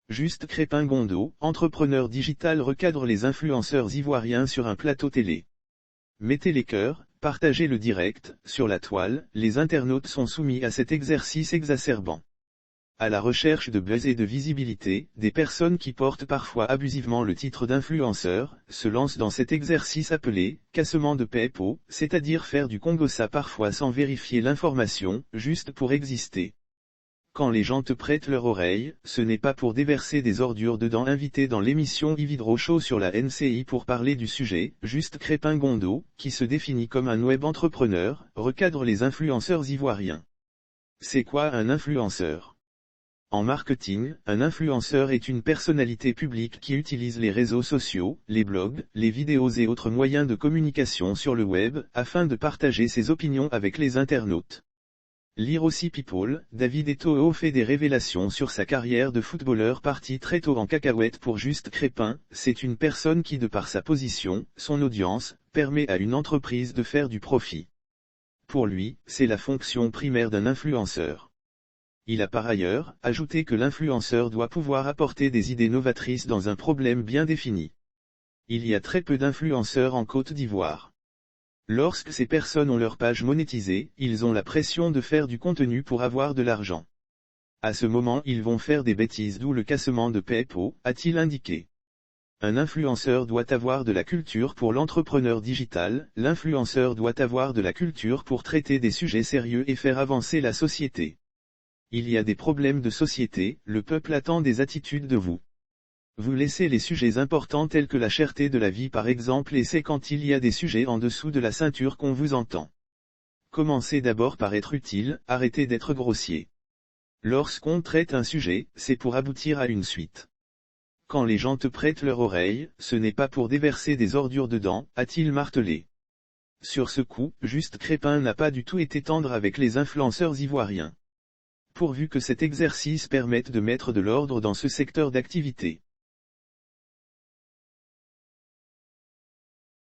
Juste Crépin Gondo, entrepreneur digital, recadre les influenceurs ivoiriens sur un plateau télé. Mettez les cœurs, partagez le direct, sur la toile, les internautes sont soumis à cet exercice exacerbant. À la recherche de buzz et de visibilité, des personnes qui portent parfois abusivement le titre d'influenceur, se lancent dans cet exercice appelé « cassement de PEPO », c'est-à-dire faire du Congossa parfois sans vérifier l'information, juste pour exister. Quand les gens te prêtent leur oreille, ce n'est pas pour déverser des ordures dedans. Invité dans l'émission Ividro Show sur la NCI pour parler du sujet, Juste Crépin Gondo, qui se définit comme un web entrepreneur, recadre les influenceurs ivoiriens. C'est quoi un influenceur ? En marketing, un influenceur est une personnalité publique qui utilise les réseaux sociaux, les blogs, les vidéos et autres moyens de communication sur le web, afin de partager ses opinions avec les internautes. Lire aussi People, David Eto'o fait des révélations sur sa carrière de footballeur parti très tôt en cacahuète pour Juste Crépin. C'est une personne qui de par sa position, son audience, permet à une entreprise de faire du profit. Pour lui, c'est la fonction primaire d'un influenceur. Il a par ailleurs ajouté que l'influenceur doit pouvoir apporter des idées novatrices dans un problème bien défini. Il y a très peu d'influenceurs en Côte d'Ivoire. Lorsque ces personnes ont leur page monétisée, ils ont la pression de faire du contenu pour avoir de l'argent. À ce moment ils vont faire des bêtises, d'où le cassement de PEPO, a-t-il indiqué. Un influenceur doit avoir de la culture pour l'entrepreneur digital, l'influenceur doit avoir de la culture pour traiter des sujets sérieux et faire avancer la société. Il y a des problèmes de société, le peuple attend des attitudes de vous. Vous laissez les sujets importants tels que la cherté de la vie par exemple, et c'est quand il y a des sujets en dessous de la ceinture qu'on vous entend. Commencez d'abord par être utile, arrêtez d'être grossier. Lorsqu'on traite un sujet, c'est pour aboutir à une suite. Quand les gens te prêtent leur oreille, ce n'est pas pour déverser des ordures dedans, a-t-il martelé. Sur ce coup, Juste Crépin n'a pas du tout été tendre avec les influenceurs ivoiriens. Pourvu que cet exercice permette de mettre de l'ordre dans ce secteur d'activité.